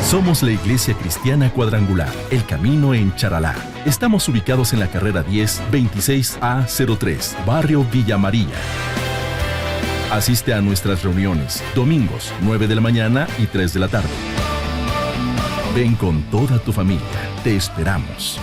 Somos la Iglesia Cristiana Cuadrangular, El Camino en Charalá. Estamos ubicados en la carrera 10, 26A03, Barrio Villa María. Asiste a nuestras reuniones, domingos, 9 de la mañana y 3 de la tarde. Ven con toda tu familia, te esperamos.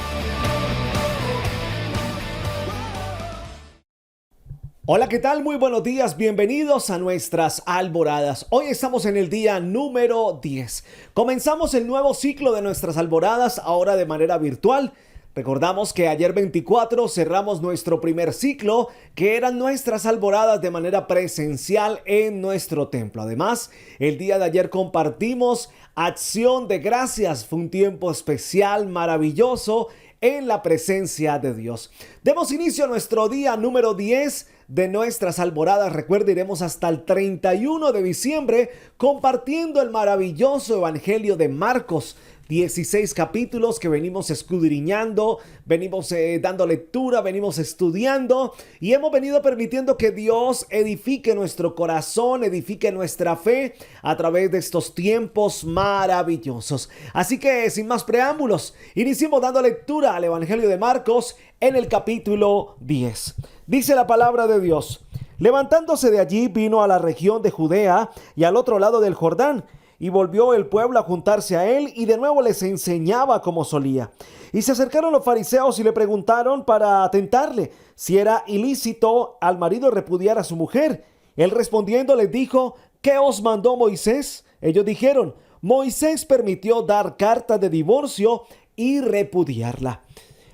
Hola, ¿qué tal? Muy buenos días, bienvenidos a nuestras alboradas. Hoy estamos en el día número 10. Comenzamos el nuevo ciclo de nuestras alboradas, ahora de manera virtual. Recordamos que ayer 24 cerramos nuestro primer ciclo, que eran nuestras alboradas de manera presencial en nuestro templo. Además, el día de ayer compartimos Acción de Gracias. Fue un tiempo especial, maravilloso, en la presencia de Dios. Demos inicio a nuestro día número 10 de nuestras alboradas. Recuerda, iremos hasta el 31 de diciembre compartiendo el maravilloso Evangelio de Marcos. 16 capítulos que venimos escudriñando, venimos dando lectura, venimos estudiando y hemos venido permitiendo que Dios edifique nuestro corazón, edifique nuestra fe a través de estos tiempos maravillosos. Así que sin más preámbulos, iniciemos dando lectura al Evangelio de Marcos en el capítulo 10. Dice la palabra de Dios: levantándose de allí vino a la región de Judea y al otro lado del Jordán. Y volvió el pueblo a juntarse a él, y de nuevo les enseñaba como solía. Y se acercaron los fariseos y le preguntaron para tentarle si era ilícito al marido repudiar a su mujer. Él respondiendo les dijo: ¿qué os mandó Moisés? Ellos dijeron: Moisés permitió dar carta de divorcio y repudiarla.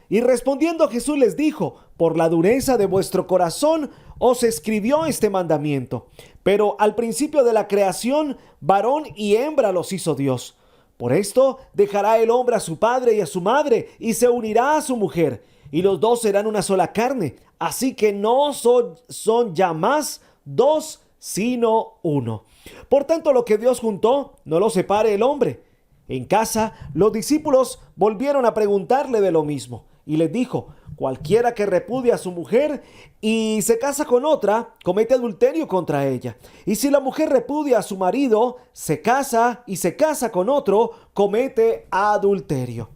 Y respondiendo Jesús les dijo: por la dureza de vuestro corazón os escribió este mandamiento. Pero al principio de la creación, varón y hembra los hizo Dios. Por esto dejará el hombre a su padre y a su madre, y se unirá a su mujer, y los dos serán una sola carne. Así que no son ya más dos, sino uno. Por tanto, lo que Dios juntó, no lo separe el hombre. En casa, los discípulos volvieron a preguntarle de lo mismo, y les dijo: cualquiera que repudia a su mujer y se casa con otra, comete adulterio contra ella. Y si la mujer repudia a su marido, se casa con otro, comete adulterio.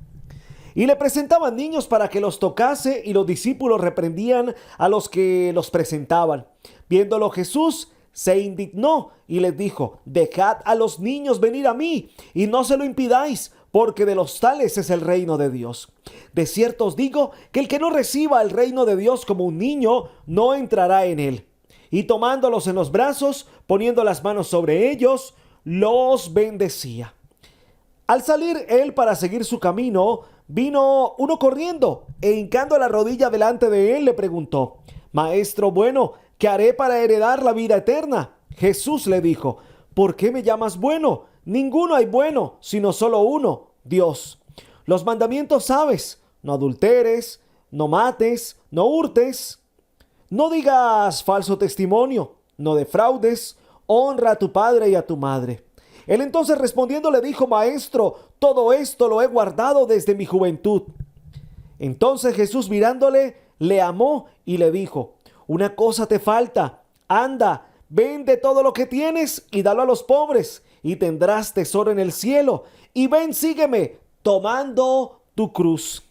Y le presentaban niños para que los tocase, y los discípulos reprendían a los que los presentaban. Viéndolo Jesús, se indignó y les dijo: dejad a los niños venir a mí, y no se lo impidáis, porque de los tales es el reino de Dios. De cierto os digo que el que no reciba el reino de Dios como un niño, no entrará en él. Y tomándolos en los brazos, poniendo las manos sobre ellos, los bendecía. Al salir él para seguir su camino, vino uno corriendo, e hincando la rodilla delante de él, le preguntó: Maestro bueno, ¿qué haré para heredar la vida eterna? Jesús le dijo: ¿por qué me llamas bueno? Ninguno hay bueno, sino solo uno, Dios. Los mandamientos sabes: no adulteres, no mates, no hurtes, no digas falso testimonio, no defraudes, honra a tu padre y a tu madre. Él entonces respondiendo le dijo: Maestro, todo esto lo he guardado desde mi juventud. Entonces Jesús, mirándole, le amó y le dijo: una cosa te falta, anda, vende todo lo que tienes y dalo a los pobres, y tendrás tesoro en el cielo, y ven, sígueme, tomando tu cruz.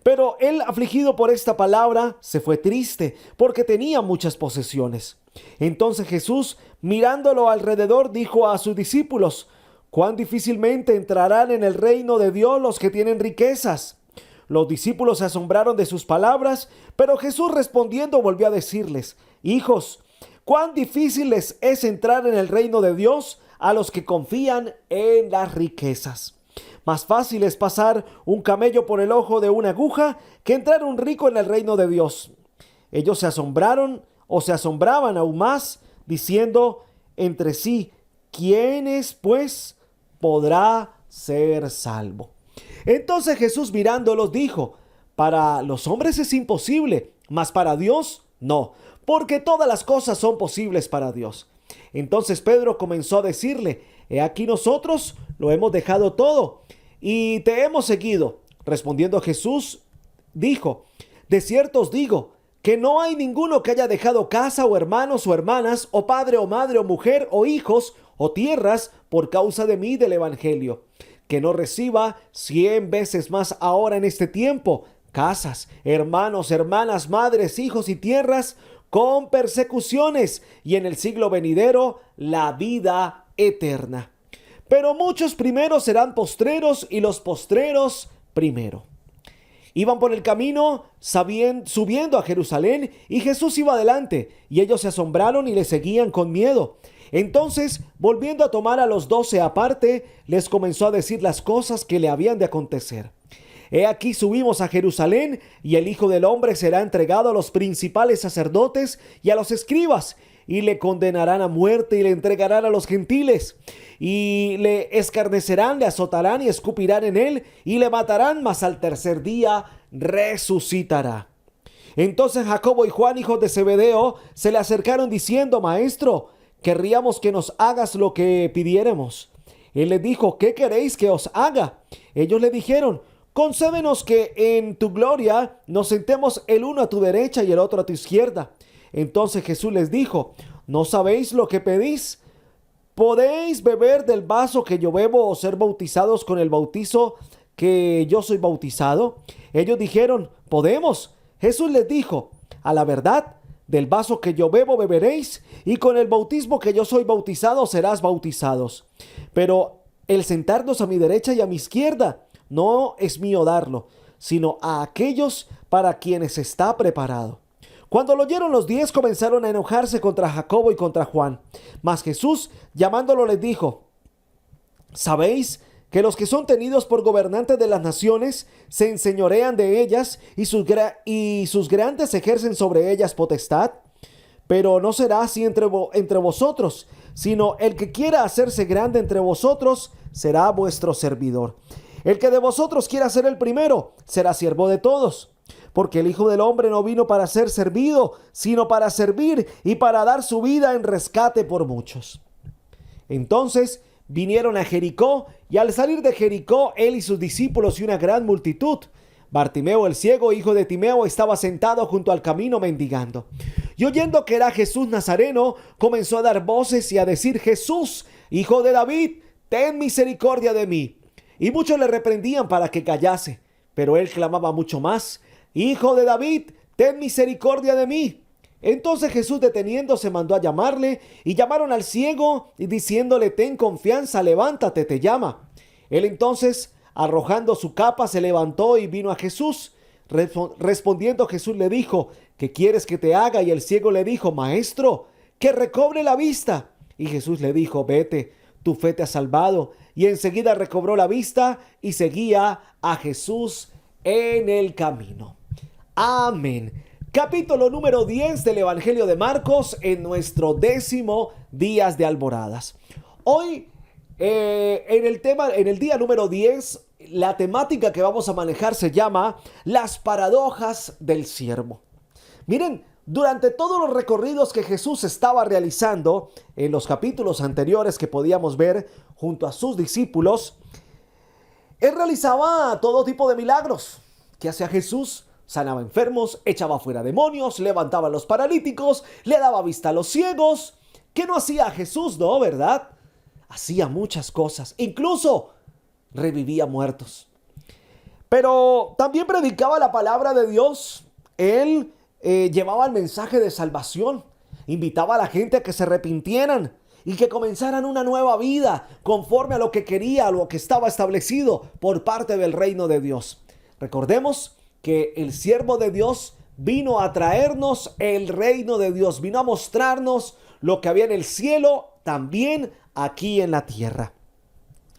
Pero él, afligido por esta palabra, se fue triste, porque tenía muchas posesiones. Entonces Jesús, mirándolo alrededor, dijo a sus discípulos: cuán difícilmente entrarán en el reino de Dios los que tienen riquezas. Los discípulos se asombraron de sus palabras, pero Jesús respondiendo volvió a decirles: hijos, cuán difícil les es entrar en el reino de Dios a los que confían en las riquezas. Más fácil es pasar un camello por el ojo de una aguja que entrar un rico en el reino de Dios. Ellos se asombraban aún más, diciendo entre sí: ¿quién es, pues, podrá ser salvo? Entonces Jesús mirándolos dijo: para los hombres es imposible, mas para Dios no, porque todas las cosas son posibles para Dios. Entonces Pedro comenzó a decirle: he aquí nosotros lo hemos dejado todo y te hemos seguido. Respondiendo Jesús dijo: de cierto os digo que no hay ninguno que haya dejado casa o hermanos o hermanas o padre o madre o mujer o hijos o tierras por causa de mí, del evangelio, que no reciba 100 veces más ahora en este tiempo, casas, hermanos, hermanas, madres, hijos y tierras, con persecuciones, y en el siglo venidero la vida eterna. Pero muchos primeros serán postreros y los postreros primero. Iban por el camino subiendo a Jerusalén, y Jesús iba adelante, y ellos se asombraron y le seguían con miedo. Entonces, volviendo a tomar a los 12 aparte, les comenzó a decir las cosas que le habían de acontecer. He aquí subimos a Jerusalén, y el Hijo del Hombre será entregado a los principales sacerdotes y a los escribas, y le condenarán a muerte y le entregarán a los gentiles, y le escarnecerán, le azotarán y escupirán en él, y le matarán, mas al tercer día resucitará. Entonces Jacobo y Juan, hijos de Zebedeo, se le acercaron diciendo: Maestro, querríamos que nos hagas lo que pidiéremos. Él les dijo: ¿qué queréis que os haga? Ellos le dijeron: concédenos que en tu gloria nos sentemos el uno a tu derecha y el otro a tu izquierda. Entonces Jesús les dijo: ¿no sabéis lo que pedís? ¿Podéis beber del vaso que yo bebo o ser bautizados con el bautizo que yo soy bautizado? Ellos dijeron: podemos. Jesús les dijo: a la verdad, del vaso que yo bebo beberéis, y con el bautismo que yo soy bautizado serás bautizados. Pero el sentarnos a mi derecha y a mi izquierda no es mío darlo, sino a aquellos para quienes está preparado. Cuando lo oyeron los 10, comenzaron a enojarse contra Jacobo y contra Juan. Mas Jesús, llamándolo, les dijo: ¿sabéis que los que son tenidos por gobernantes de las naciones se enseñorean de ellas, y sus grandes ejercen sobre ellas potestad? Pero no será así entre vosotros, sino el que quiera hacerse grande entre vosotros será vuestro servidor. El que de vosotros quiera ser el primero será siervo de todos. Porque el Hijo del Hombre no vino para ser servido, sino para servir y para dar su vida en rescate por muchos. Entonces vinieron a Jericó, y al salir de Jericó, él y sus discípulos y una gran multitud, Bartimeo el ciego, hijo de Timeo, estaba sentado junto al camino mendigando. Y oyendo que era Jesús Nazareno, comenzó a dar voces y a decir: Jesús, hijo de David, ten misericordia de mí. Y muchos le reprendían para que callase, pero él clamaba mucho más: Hijo de David, ten misericordia de mí. Entonces Jesús, deteniéndose, mandó a llamarle, y llamaron al ciego, y diciéndole: ten confianza, levántate, te llama. Él entonces, arrojando su capa, se levantó y vino a Jesús. Respondiendo Jesús le dijo: ¿qué quieres que te haga? Y el ciego le dijo: Maestro, que recobre la vista. Y Jesús le dijo: vete, tu fe te ha salvado. Y enseguida recobró la vista y seguía a Jesús en el camino. Amén. Capítulo número 10 del Evangelio de Marcos, en nuestro 10º Días de Alboradas. Hoy, en el día número 10, la temática que vamos a manejar se llama las paradojas del siervo. Miren, durante todos los recorridos que Jesús estaba realizando en los capítulos anteriores que podíamos ver junto a sus discípulos, él realizaba todo tipo de milagros. ¿Qué hacía Jesús? Sanaba enfermos, echaba fuera demonios, levantaba a los paralíticos, le daba vista a los ciegos. ¿Qué no hacía Jesús, no, verdad? Hacía muchas cosas, incluso revivía muertos. Pero también predicaba la palabra de Dios. Él llevaba el mensaje de salvación, invitaba a la gente a que se arrepintieran y que comenzaran una nueva vida conforme a lo que quería, a lo que estaba establecido por parte del reino de Dios. Recordemos que el siervo de Dios vino a traernos el reino de Dios, vino a mostrarnos lo que había en el cielo, también aquí en la tierra.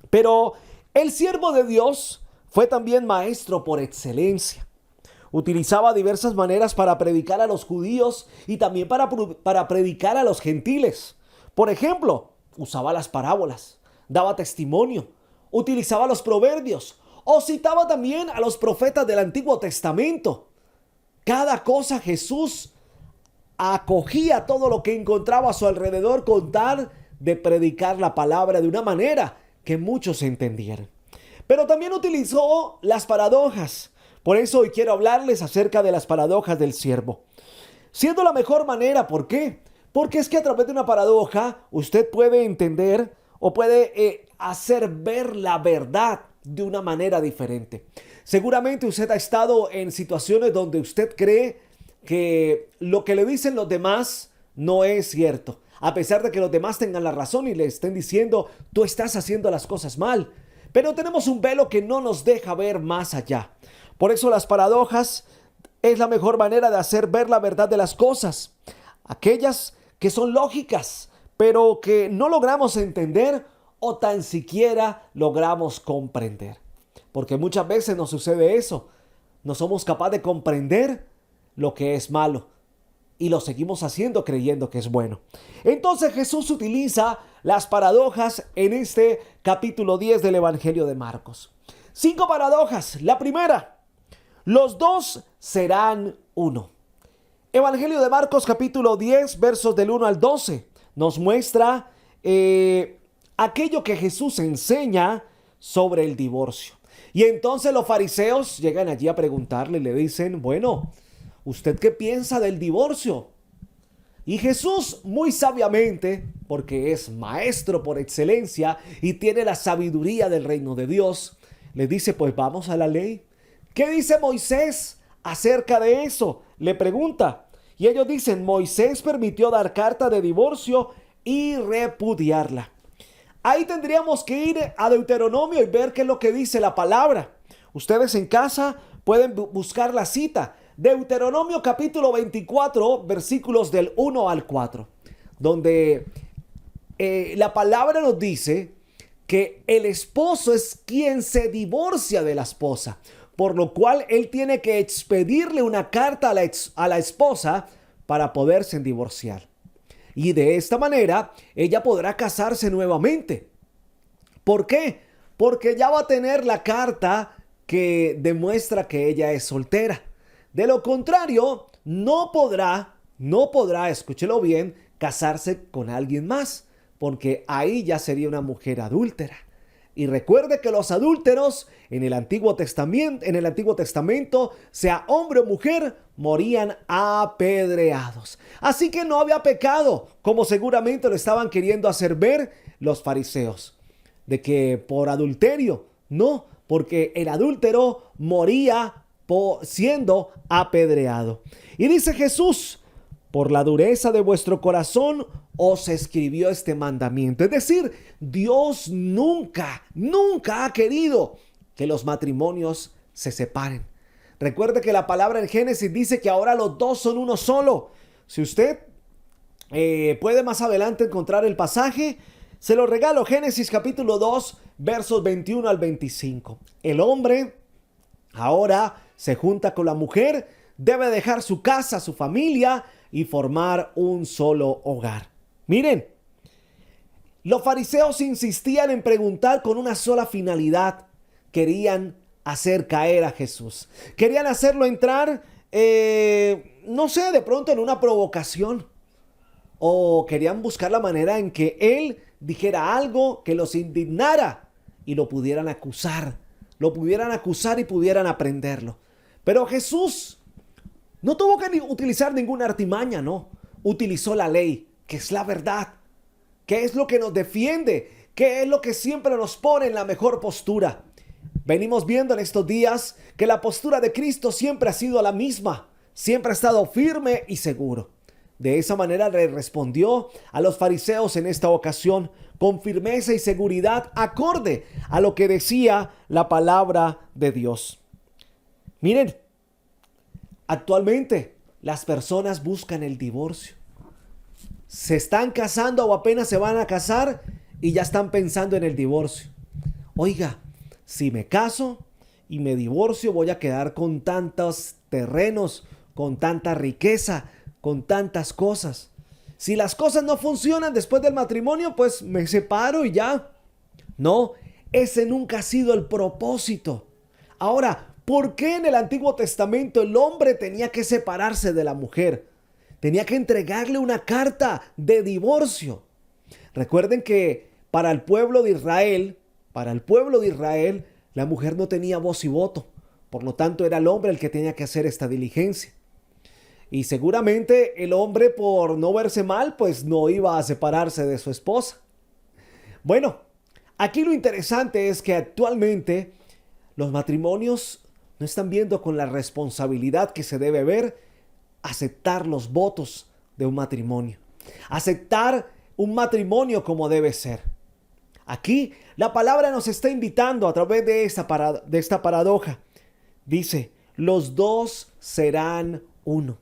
Pero el siervo de Dios fue también maestro por excelencia. Utilizaba diversas maneras para predicar a los judíos y también para predicar a los gentiles. Por ejemplo, usaba las parábolas, daba testimonio, utilizaba los proverbios, o citaba también a los profetas del Antiguo Testamento. Cada cosa Jesús acogía todo lo que encontraba a su alrededor con tal de predicar la palabra de una manera que muchos entendieran. Pero también utilizó las paradojas. Por eso hoy quiero hablarles acerca de las paradojas del siervo. Siendo la mejor manera, ¿por qué? Porque es que a través de una paradoja usted puede entender o puede hacer ver la verdad de una manera diferente. Seguramente usted ha estado en situaciones donde usted cree que lo que le dicen los demás no es cierto. A pesar de que los demás tengan la razón y le estén diciendo, tú estás haciendo las cosas mal. Pero tenemos un velo que no nos deja ver más allá. Por eso las paradojas es la mejor manera de hacer ver la verdad de las cosas. Aquellas que son lógicas, pero que no logramos entender o tan siquiera logramos comprender. Porque muchas veces nos sucede eso. No somos capaces de comprender lo que es malo y lo seguimos haciendo creyendo que es bueno. Entonces Jesús utiliza las paradojas en este capítulo 10 del Evangelio de Marcos. 5 paradojas. La primera, los dos serán uno. Evangelio de Marcos capítulo 10 versos del 1 al 12 nos muestra aquello que Jesús enseña sobre el divorcio. Y entonces los fariseos llegan allí a preguntarle y le dicen, bueno, ¿usted qué piensa del divorcio? Y Jesús muy sabiamente, porque es maestro por excelencia y tiene la sabiduría del reino de Dios, le dice, pues vamos a la ley. ¿Qué dice Moisés acerca de eso? Le pregunta. Y ellos dicen, Moisés permitió dar carta de divorcio y repudiarla. Ahí tendríamos que ir a Deuteronomio y ver qué es lo que dice la palabra. Ustedes en casa pueden buscar la cita. Deuteronomio capítulo 24, versículos del 1 al 4, donde la palabra nos dice que el esposo es quien se divorcia de la esposa, por lo cual él tiene que expedirle una carta a la esposa para poderse divorciar. Y de esta manera ella podrá casarse nuevamente. ¿Por qué? Porque ya va a tener la carta que demuestra que ella es soltera. De lo contrario, no podrá, escúchelo bien, casarse con alguien más, porque ahí ya sería una mujer adúltera. Y recuerde que los adúlteros en el Antiguo Testamento, sea hombre o mujer, morían apedreados. Así que no había pecado, como seguramente lo estaban queriendo hacer ver los fariseos, de que por adulterio, no, porque el adúltero moría siendo apedreado. Y dice Jesús, por la dureza de vuestro corazón os escribió este mandamiento. Es decir, Dios nunca ha querido que los matrimonios se separen. Recuerde que la palabra en Génesis dice que ahora los dos son uno solo. Si usted puede más adelante encontrar el pasaje, se lo regalo. Génesis capítulo 2, versos 21 al 25. El hombre ahora se junta con la mujer, debe dejar su casa, su familia y formar un solo hogar. Miren, los fariseos insistían en preguntar con una sola finalidad. Querían hacer caer a Jesús. Querían hacerlo entrar, no sé, de pronto en una provocación. O querían buscar la manera en que él dijera algo que los indignara y lo pudieran acusar. Lo pudieran acusar y pudieran aprenderlo. Pero Jesús no tuvo que utilizar ninguna artimaña, no. Utilizó la ley, que es la verdad, que es lo que nos defiende, que es lo que siempre nos pone en la mejor postura. Venimos viendo en estos días que la postura de Cristo siempre ha sido la misma, siempre ha estado firme y seguro. De esa manera le respondió a los fariseos en esta ocasión con firmeza y seguridad acorde a lo que decía la palabra de Dios. Miren, actualmente las personas buscan el divorcio. Se están casando o apenas se van a casar y ya están pensando en el divorcio. Oiga, si me caso y me divorcio voy a quedar con tantos terrenos, con tanta riqueza, con tantas cosas. Si las cosas no funcionan después del matrimonio, pues me separo y ya. No, ese nunca ha sido el propósito. Ahora, ¿por qué en el Antiguo Testamento el hombre tenía que separarse de la mujer? Tenía que entregarle una carta de divorcio. Recuerden que para el pueblo de Israel, la mujer no tenía voz y voto. Por lo tanto, era el hombre el que tenía que hacer esta diligencia. Y seguramente el hombre, por no verse mal, pues no iba a separarse de su esposa. Bueno, Aquí lo interesante es que actualmente los matrimonios no están viendo con la responsabilidad que se debe ver aceptar los votos de un matrimonio, aceptar un matrimonio como debe ser. Aquí la palabra nos está invitando a través de esta paradoja. Dice, los dos serán uno.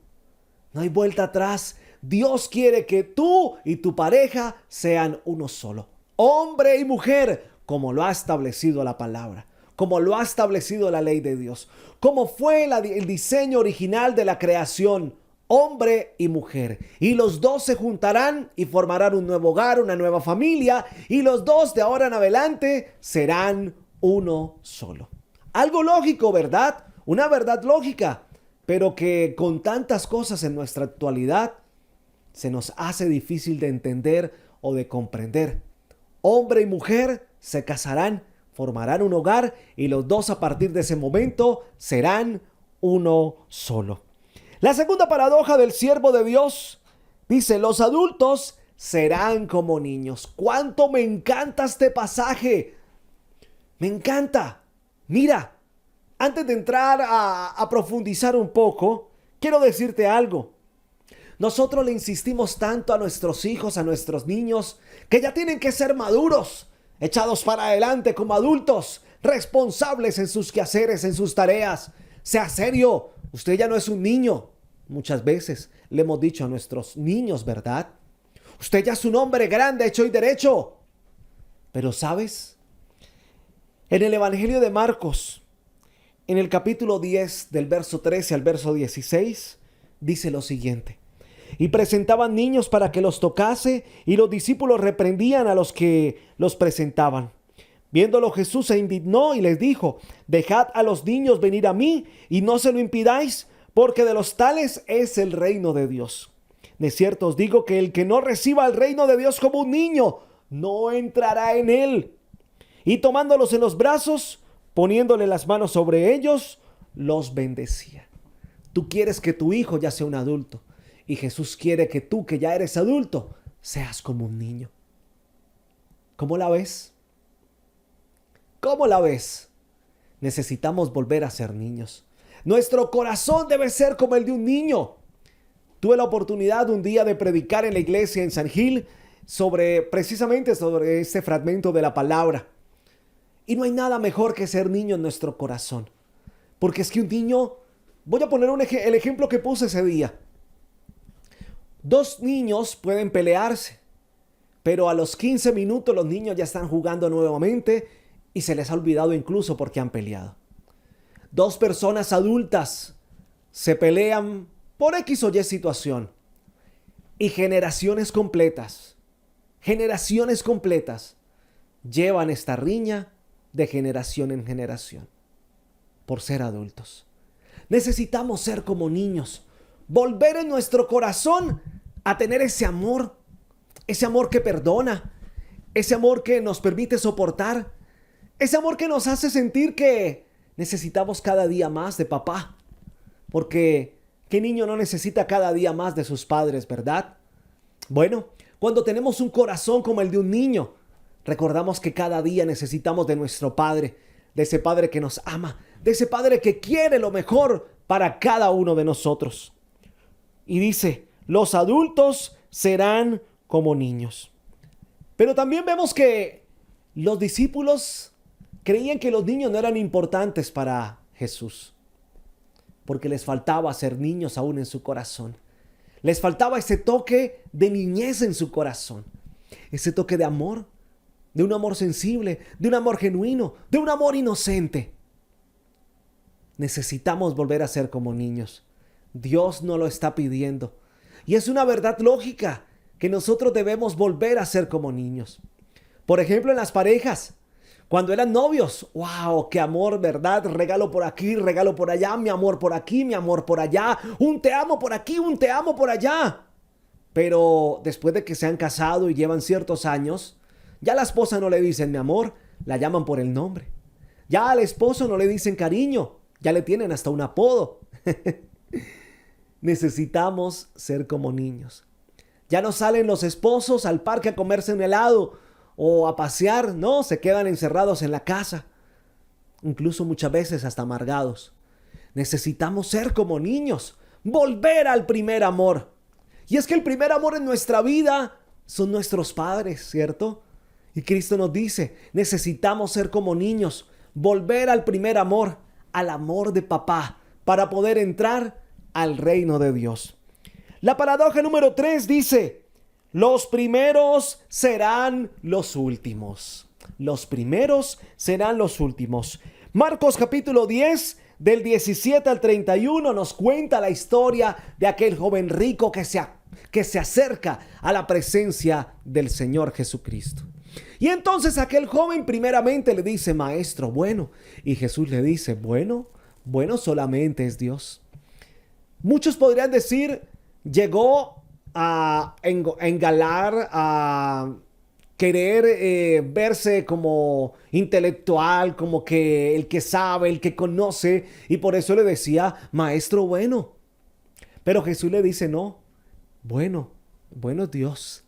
No hay vuelta atrás. Dios quiere que tú y tu pareja sean uno solo. Hombre y mujer, como lo ha establecido la palabra, como lo ha establecido la ley de Dios, como fue el diseño original de la creación, hombre y mujer. Y los dos se juntarán y formarán un nuevo hogar, una nueva familia, y los dos de ahora en adelante serán uno solo. Algo lógico, ¿verdad? Una verdad lógica, pero que con tantas cosas en nuestra actualidad se nos hace difícil de entender o de comprender. Hombre y mujer se casarán, formarán un hogar y los dos a partir de ese momento serán uno solo. La segunda paradoja del siervo de Dios dice, los adultos serán como niños. ¿Cuánto me encanta este pasaje? Me encanta. Mira, antes de entrar a profundizar un poco, quiero decirte algo. Nosotros le insistimos tanto a nuestros hijos, a nuestros niños, que ya tienen que ser maduros, echados para adelante como adultos, responsables en sus quehaceres, en sus tareas. Sea serio, usted ya no es un niño. Muchas veces le hemos dicho a nuestros niños, ¿verdad? Usted ya es un hombre grande, hecho y derecho. Pero ¿sabes? En el Evangelio de Marcos, en el capítulo 10, del verso 13 al verso 16, dice lo siguiente. Y presentaban niños para que los tocase, y los discípulos reprendían a los que los presentaban. Viéndolo Jesús se indignó y les dijo, dejad a los niños venir a mí, y no se lo impidáis, porque de los tales es el reino de Dios. De cierto os digo que el que no reciba el reino de Dios como un niño, no entrará en él. Y tomándolos en los brazos, poniéndole las manos sobre ellos, los bendecía. Tú quieres que tu hijo ya sea un adulto. Y Jesús quiere que tú, que ya eres adulto, seas como un niño. ¿Cómo la ves? ¿Cómo la ves? Necesitamos volver a ser niños. Nuestro corazón debe ser como el de un niño. Tuve la oportunidad un día de predicar en la iglesia en San Gil precisamente sobre este fragmento de la palabra. Y no hay nada mejor que ser niño en nuestro corazón. Porque es que un niño, voy a poner el ejemplo que puse ese día. Dos niños pueden pelearse, pero a los 15 minutos los niños ya están jugando nuevamente y se les ha olvidado incluso por qué han peleado. Dos personas adultas se pelean por X o Y situación y generaciones completas llevan esta riña de generación en generación por ser adultos. Necesitamos ser como niños, volver en nuestro corazón a tener ese amor que perdona, ese amor que nos permite soportar, ese amor que nos hace sentir que necesitamos cada día más de papá, porque ¿qué niño no necesita cada día más de sus padres, verdad? Bueno, cuando tenemos un corazón como el de un niño, recordamos que cada día necesitamos de nuestro Padre, de ese Padre que nos ama, de ese Padre que quiere lo mejor para cada uno de nosotros. Y dice, los adultos serán como niños. Pero también vemos que los discípulos creían que los niños no eran importantes para Jesús, porque les faltaba ser niños aún en su corazón. Les faltaba ese toque de niñez en su corazón, ese toque de amor, de un amor sensible, de un amor genuino, de un amor inocente. Necesitamos volver a ser como niños. Dios nos lo está pidiendo. Y es una verdad lógica que nosotros debemos volver a ser como niños. Por ejemplo, en las parejas, cuando eran novios, ¡wow! ¡Qué amor!, ¿verdad? Regalo por aquí, regalo por allá, mi amor por aquí, mi amor por allá, un te amo por aquí, un te amo por allá. Pero después de que se han casado y llevan ciertos años, ya a la esposa no le dicen mi amor, la llaman por el nombre. Ya al esposo no le dicen cariño, ya le tienen hasta un apodo. Necesitamos ser como niños. Ya no salen los esposos al parque a comerse un helado o a pasear, no, se quedan encerrados en la casa, incluso muchas veces hasta amargados. Necesitamos ser como niños, volver al primer amor. Y es que el primer amor en nuestra vida son nuestros padres, ¿cierto? Y Cristo nos dice, necesitamos ser como niños, volver al primer amor, al amor de papá, para poder entrar al reino de Dios. La paradoja número 3 dice, los primeros serán los últimos. Los primeros serán los últimos. Marcos capítulo 10, del 17 al 31, nos cuenta la historia de aquel joven rico que se acerca a la presencia del Señor Jesucristo. Y entonces aquel joven primeramente le dice, maestro, bueno. Y Jesús le dice, bueno solamente es Dios. Muchos podrían decir, llegó a engalar, a querer verse como intelectual, como que el que sabe, el que conoce, y por eso le decía, maestro bueno. Pero Jesús le dice, no, bueno Dios.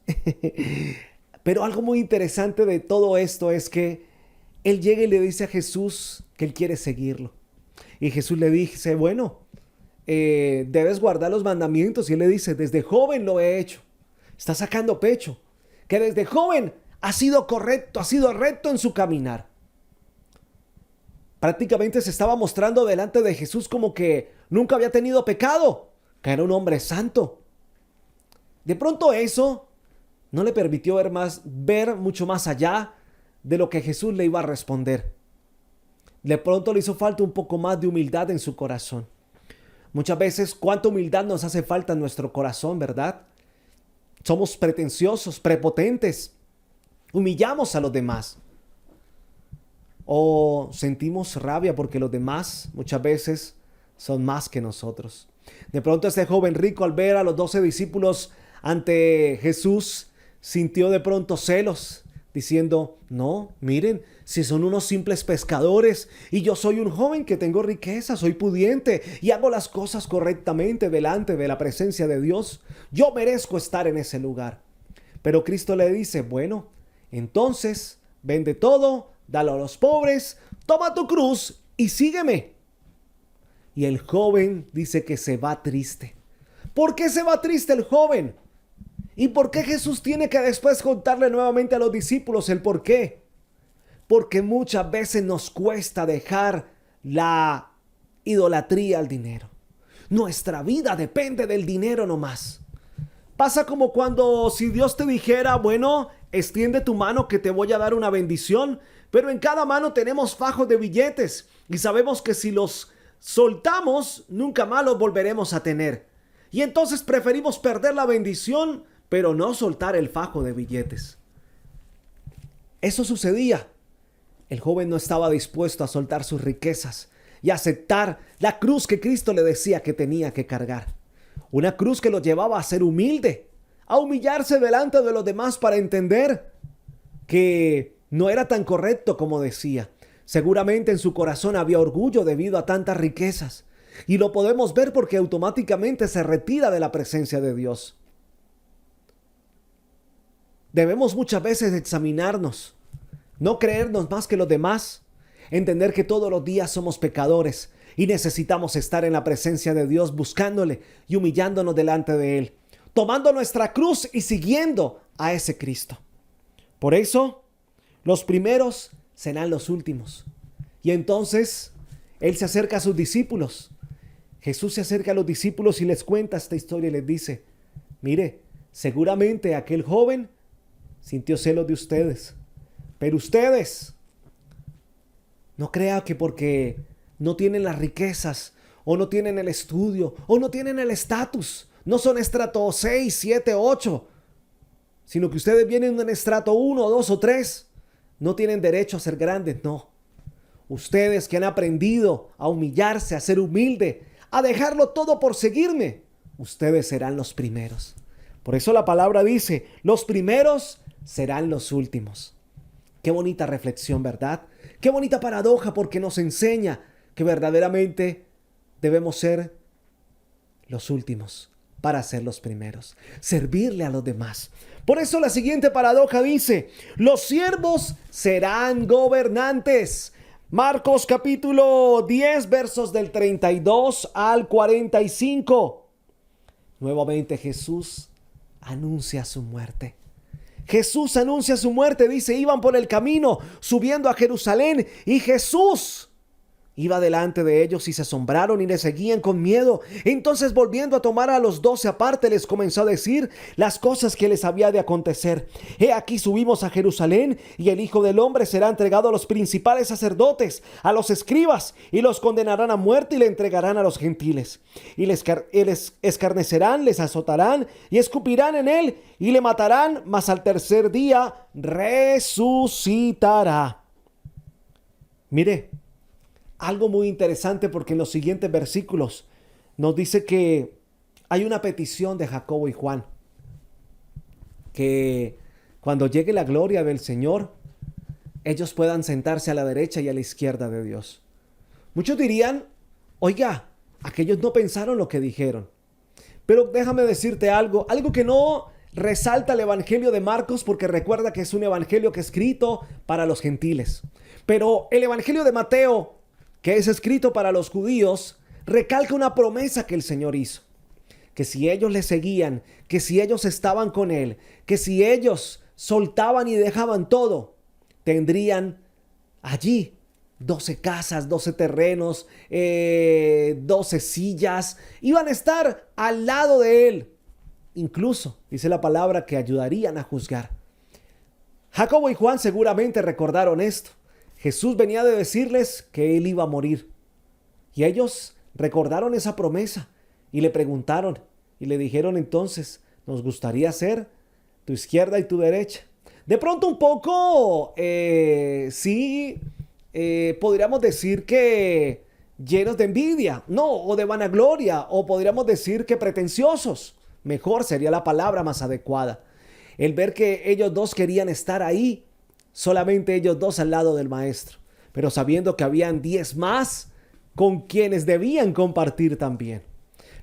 Pero algo muy interesante de todo esto es que él llega y le dice a Jesús que él quiere seguirlo. Y Jesús le dice, bueno, debes guardar los mandamientos. Y él le dice, desde joven lo he hecho. Está sacando pecho. Que desde joven ha sido correcto, ha sido recto en su caminar. Prácticamente se estaba mostrando delante de Jesús como que nunca había tenido pecado, que era un hombre santo. De pronto eso no le permitió ver mucho más allá de lo que Jesús le iba a responder. De pronto le hizo falta un poco más de humildad en su corazón. Muchas veces, ¿cuánta humildad nos hace falta en nuestro corazón, verdad? Somos pretenciosos, prepotentes. Humillamos a los demás. O sentimos rabia porque los demás muchas veces son más que nosotros. De pronto este joven rico, al ver a los 12 discípulos ante Jesús, sintió de pronto celos, diciendo, no, miren, si son unos simples pescadores y yo soy un joven que tengo riqueza, soy pudiente y hago las cosas correctamente delante de la presencia de Dios, yo merezco estar en ese lugar. Pero Cristo le dice, bueno, entonces vende todo, dalo a los pobres, toma tu cruz y sígueme. Y el joven dice que se va triste. ¿Por qué se va triste el joven? ¿Y por qué Jesús tiene que después contarle nuevamente a los discípulos el por qué? Porque muchas veces nos cuesta dejar la idolatría al dinero. Nuestra vida depende del dinero nomás. Pasa como cuando si Dios te dijera, bueno, extiende tu mano que te voy a dar una bendición, pero en cada mano tenemos fajos de billetes y sabemos que si los soltamos, nunca más los volveremos a tener. Y entonces preferimos perder la bendición, pero no soltar el fajo de billetes. Eso sucedía. El joven no estaba dispuesto a soltar sus riquezas y a aceptar la cruz que Cristo le decía que tenía que cargar. Una cruz que lo llevaba a ser humilde, a humillarse delante de los demás para entender que no era tan correcto como decía. Seguramente en su corazón había orgullo debido a tantas riquezas. Y lo podemos ver porque automáticamente se retira de la presencia de Dios. Debemos muchas veces examinarnos, no creernos más que los demás, entender que todos los días somos pecadores y necesitamos estar en la presencia de Dios buscándole y humillándonos delante de Él, tomando nuestra cruz y siguiendo a ese Cristo. Por eso, los primeros serán los últimos. Y entonces, Él se acerca a sus discípulos. Jesús se acerca a los discípulos y les cuenta esta historia y les dice, mire, seguramente aquel joven sintió celos de ustedes, pero ustedes no crean que porque no tienen las riquezas o no tienen el estudio o no tienen el estatus, no son estrato 6, 7, 8, sino que ustedes vienen en estrato 1, 2 o 3, no tienen derecho a ser grandes, no. Ustedes que han aprendido a humillarse, a ser humilde, a dejarlo todo por seguirme, ustedes serán los primeros. Por eso la palabra dice, los primeros serán los últimos. Qué bonita reflexión, ¿verdad? Qué bonita paradoja, porque nos enseña que verdaderamente debemos ser los últimos para ser los primeros, servirle a los demás. Por eso la siguiente paradoja dice, los siervos serán gobernantes. Marcos capítulo 10, versos del 32 al 45. Nuevamente Jesús anuncia su muerte. Jesús anuncia su muerte, dice, iban por el camino subiendo a Jerusalén y Jesús iba delante de ellos y se asombraron y le seguían con miedo. Entonces, volviendo a tomar a los 12 aparte, les comenzó a decir las cosas que les había de acontecer. He aquí subimos a Jerusalén y el Hijo del Hombre será entregado a los principales sacerdotes, a los escribas, y los condenarán a muerte y le entregarán a los gentiles. Y les escarnecerán, les azotarán y escupirán en él y le matarán, mas al tercer día resucitará. Mire, algo muy interesante, porque en los siguientes versículos nos dice que hay una petición de Jacobo y Juan, que cuando llegue la gloria del Señor, ellos puedan sentarse a la derecha y a la izquierda de Dios. Muchos dirían, oiga, aquellos no pensaron lo que dijeron. Pero déjame decirte algo que no resalta el evangelio de Marcos, porque recuerda que es un evangelio que es escrito para los gentiles. Pero el evangelio de Mateo, que es escrito para los judíos, recalca una promesa que el Señor hizo. Que si ellos le seguían, que si ellos estaban con Él, que si ellos soltaban y dejaban todo, tendrían allí 12 casas, 12 terrenos, 12 sillas, iban a estar al lado de Él. Incluso, dice la palabra, que ayudarían a juzgar. Jacobo y Juan seguramente recordaron esto. Jesús venía de decirles que Él iba a morir. Y ellos recordaron esa promesa y le preguntaron y le dijeron entonces, nos gustaría ser tu izquierda y tu derecha. De pronto un poco, podríamos decir que llenos de envidia, no, o de vanagloria, o podríamos decir que pretenciosos. Mejor sería la palabra más adecuada. El ver que ellos dos querían estar ahí, solamente ellos dos al lado del maestro, pero sabiendo que habían 10 más con quienes debían compartir también.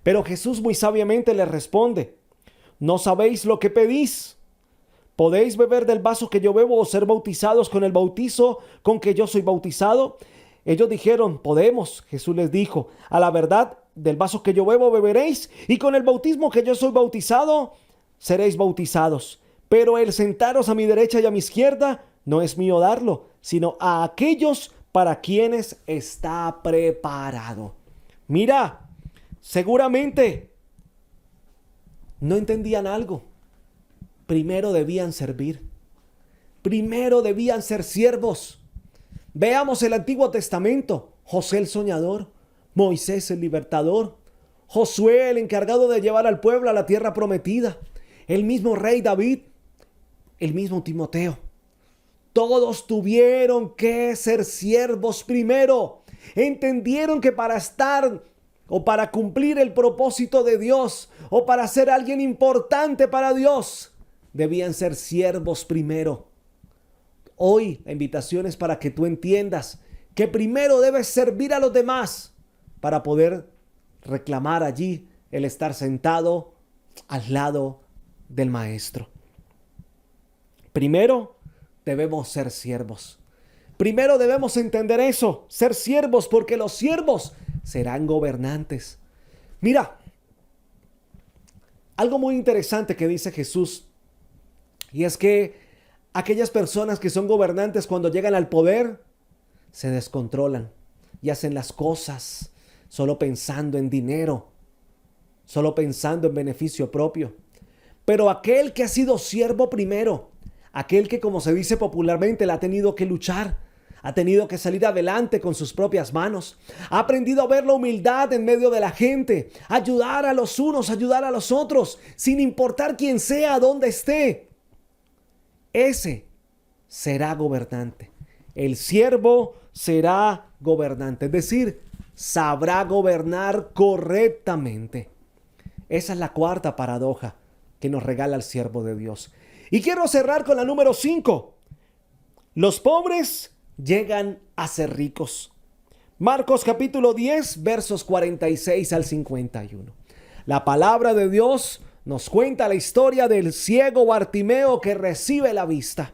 Pero Jesús muy sabiamente les responde, ¿no sabéis lo que pedís? ¿Podéis beber del vaso que yo bebo o ser bautizados con el bautizo con que yo soy bautizado? Ellos dijeron, podemos. Jesús les dijo, a la verdad, del vaso que yo bebo beberéis, y con el bautismo que yo soy bautizado, seréis bautizados. Pero el sentaros a mi derecha y a mi izquierda, no es mío darlo, sino a aquellos para quienes está preparado. Mira, seguramente no entendían algo. Primero debían servir. Primero debían ser siervos. Veamos el Antiguo Testamento. José el soñador, Moisés el libertador, Josué el encargado de llevar al pueblo a la tierra prometida, el mismo rey David, el mismo Timoteo. Todos tuvieron que ser siervos primero. Entendieron que para estar o para cumplir el propósito de Dios o para ser alguien importante para Dios, debían ser siervos primero. Hoy la invitación es para que tú entiendas que primero debes servir a los demás para poder reclamar allí el estar sentado al lado del maestro. Primero debemos ser siervos. Primero debemos entender eso, ser siervos, porque los siervos serán gobernantes. Mira, algo muy interesante que dice Jesús, y es que aquellas personas que son gobernantes cuando llegan al poder se descontrolan y hacen las cosas solo pensando en dinero, solo pensando en beneficio propio. Pero aquel que ha sido siervo primero, aquel que, como se dice popularmente, le ha tenido que luchar, ha tenido que salir adelante con sus propias manos, ha aprendido a ver la humildad en medio de la gente, ayudar a los unos, ayudar a los otros, sin importar quién sea, dónde esté. Ese será gobernante. El siervo será gobernante, es decir, sabrá gobernar correctamente. Esa es la cuarta paradoja que nos regala el siervo de Dios. Y quiero cerrar con la número 5. Los pobres llegan a ser ricos. Marcos capítulo 10, versos 46 al 51. La palabra de Dios nos cuenta la historia del ciego Bartimeo que recibe la vista.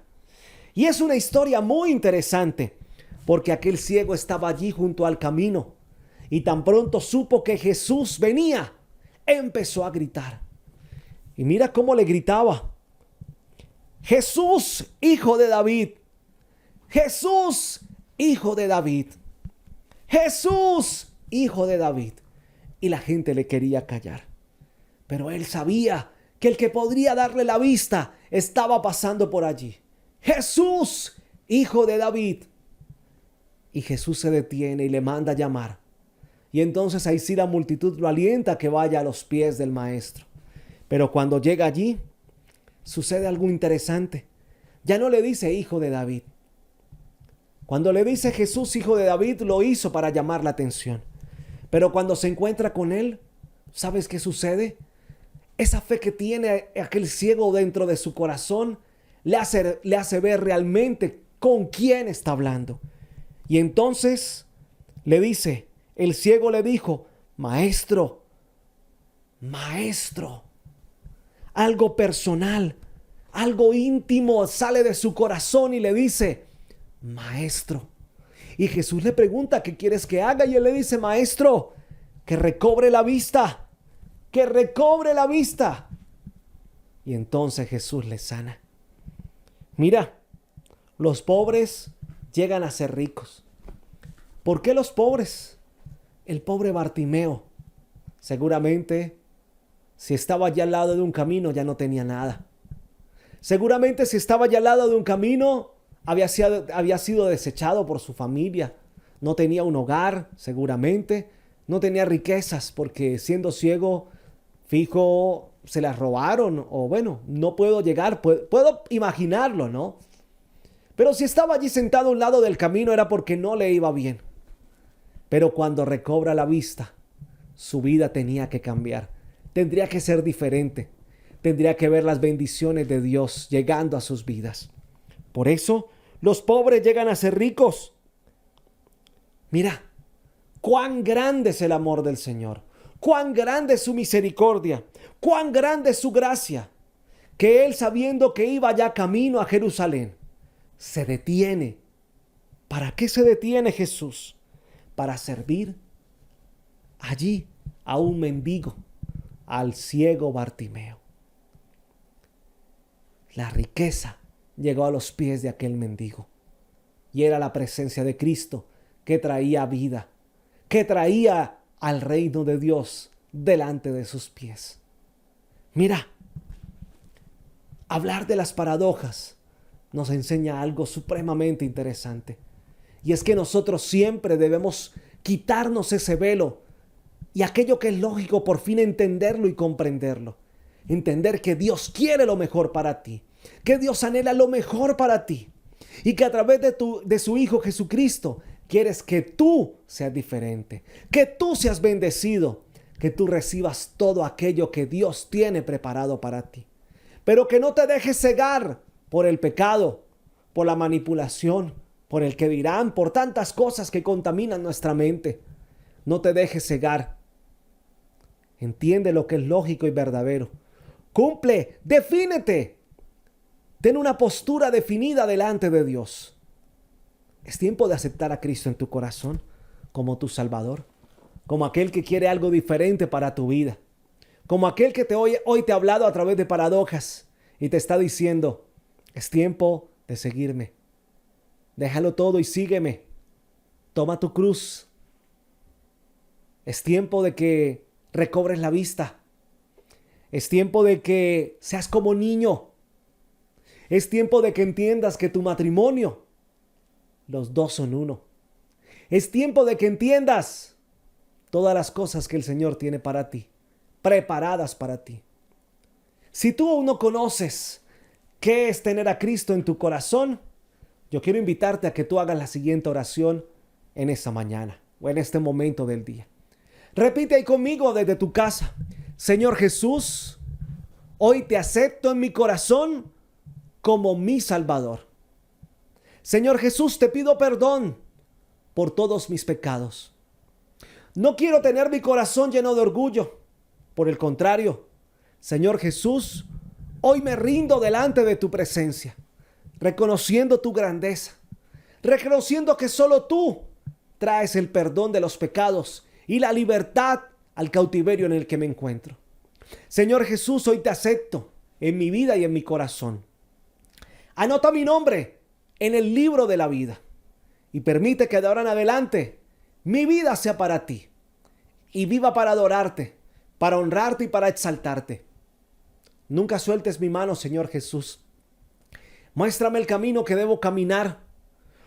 Y es una historia muy interesante, porque aquel ciego estaba allí junto al camino y tan pronto supo que Jesús venía, empezó a gritar. Y mira cómo le gritaba: Jesús, hijo de David. Jesús, hijo de David. Jesús, hijo de David. Y la gente le quería callar. Pero él sabía que el que podría darle la vista estaba pasando por allí. Jesús, hijo de David. Y Jesús se detiene y le manda a llamar. Y entonces ahí sí la multitud lo alienta a que vaya a los pies del maestro. Pero cuando llega allí, sucede algo interesante. Ya no le dice hijo de David. Cuando le dice Jesús, hijo de David, lo hizo para llamar la atención. Pero cuando se encuentra con él, ¿sabes qué sucede? Esa fe que tiene aquel ciego dentro de su corazón le hace ver realmente con quién está hablando. Y entonces le dice, el ciego le dijo: maestro, maestro. Algo personal, algo íntimo sale de su corazón y le dice: maestro. Y Jesús le pregunta: ¿qué quieres que haga? Y él le dice: maestro, que recobre la vista, que recobre la vista. Y entonces Jesús le sana. Mira, los pobres llegan a ser ricos. ¿Por qué los pobres? El pobre Bartimeo, seguramente, si estaba allá al lado de un camino, ya no tenía nada. Seguramente si estaba allá al lado de un camino, había sido desechado por su familia. No tenía un hogar, seguramente. No tenía riquezas, porque siendo ciego, fijo, se las robaron. O bueno, no puedo llegar, puedo imaginarlo, ¿no? Pero si estaba allí sentado a un lado del camino, era porque no le iba bien. Pero cuando recobra la vista, su vida tenía que cambiar. Tendría que ser diferente. Tendría que ver las bendiciones de Dios llegando a sus vidas. Por eso, los pobres llegan a ser ricos. Mira, cuán grande es el amor del Señor. Cuán grande es su misericordia. Cuán grande es su gracia. Que Él, sabiendo que iba ya camino a Jerusalén, se detiene. ¿Para qué se detiene Jesús? Para servir allí a un mendigo, al ciego Bartimeo. La riqueza llegó a los pies de aquel mendigo. Y era la presencia de Cristo que traía vida, que traía al reino de Dios delante de sus pies. Mira, hablar de las paradojas nos enseña algo supremamente interesante. Y es que nosotros siempre debemos quitarnos ese velo y aquello que es lógico, por fin entenderlo y comprenderlo. Entender que Dios quiere lo mejor para ti, que Dios anhela lo mejor para ti y que a través de su Hijo Jesucristo quieres que tú seas diferente, que tú seas bendecido, que tú recibas todo aquello que Dios tiene preparado para ti. Pero que no te dejes cegar por el pecado, por la manipulación, por el que dirán, por tantas cosas que contaminan nuestra mente. No te dejes cegar. Entiende lo que es lógico y verdadero. Cumple, defínete. Ten una postura definida delante de Dios. Es tiempo de aceptar a Cristo en tu corazón como tu Salvador, como aquel que quiere algo diferente para tu vida, como aquel que hoy te ha hablado a través de paradojas y te está diciendo: es tiempo de seguirme. Déjalo todo y sígueme. Toma tu cruz. Es tiempo de que recobres la vista. Es tiempo de que seas como niño. Es tiempo de que entiendas que tu matrimonio, los dos son uno. Es tiempo de que entiendas todas las cosas que el Señor tiene para ti, preparadas para ti. Si tú aún no conoces qué es tener a Cristo en tu corazón, yo quiero invitarte a que tú hagas la siguiente oración en esta mañana o en este momento del día. Repite ahí conmigo desde tu casa: Señor Jesús, hoy te acepto en mi corazón como mi Salvador. Señor Jesús, te pido perdón por todos mis pecados. No quiero tener mi corazón lleno de orgullo. Por el contrario, Señor Jesús, hoy me rindo delante de tu presencia, reconociendo tu grandeza, reconociendo que solo tú traes el perdón de los pecados y la libertad al cautiverio en el que me encuentro. Señor Jesús, hoy te acepto en mi vida y en mi corazón. Anota mi nombre en el libro de la vida y permite que de ahora en adelante mi vida sea para ti y viva para adorarte, para honrarte y para exaltarte. Nunca sueltes mi mano, Señor Jesús. Muéstrame el camino que debo caminar,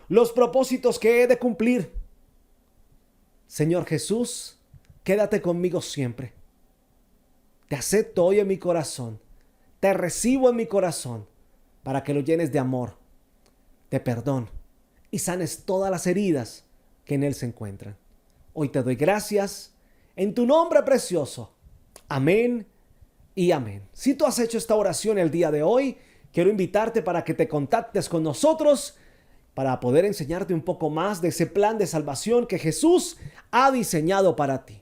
los propósitos que he de cumplir. Señor Jesús, quédate conmigo siempre. Te acepto hoy en mi corazón, te recibo en mi corazón para que lo llenes de amor, de perdón y sanes todas las heridas que en él se encuentran. Hoy te doy gracias en tu nombre precioso. Amén y amén. Si tú has hecho esta oración el día de hoy, quiero invitarte para que te contactes con nosotros para poder enseñarte un poco más de ese plan de salvación que Jesús ha diseñado para ti.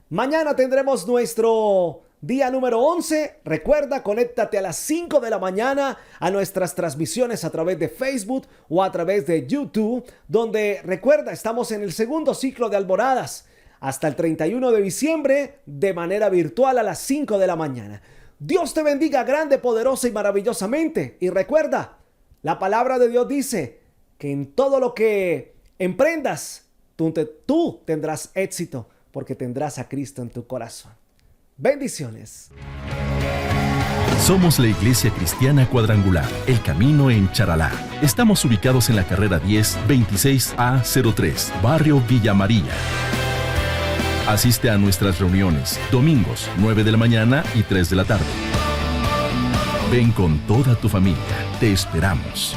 Mañana tendremos nuestro día número 11. Recuerda, conéctate a las 5 de la mañana a nuestras transmisiones a través de Facebook o a través de YouTube, donde, recuerda, estamos en el segundo ciclo de Alboradas hasta el 31 de diciembre de manera virtual a las 5 de la mañana. Dios te bendiga grande, poderosa y maravillosamente. Y recuerda, la palabra de Dios dice que en todo lo que emprendas, tú tendrás éxito porque tendrás a Cristo en tu corazón. Bendiciones. Somos la Iglesia Cristiana Cuadrangular, El Camino en Charalá. Estamos ubicados en la carrera 10 26A03, Barrio Villa María. Asiste a nuestras reuniones, domingos, 9 de la mañana y 3 de la tarde. Ven con toda tu familia, te esperamos.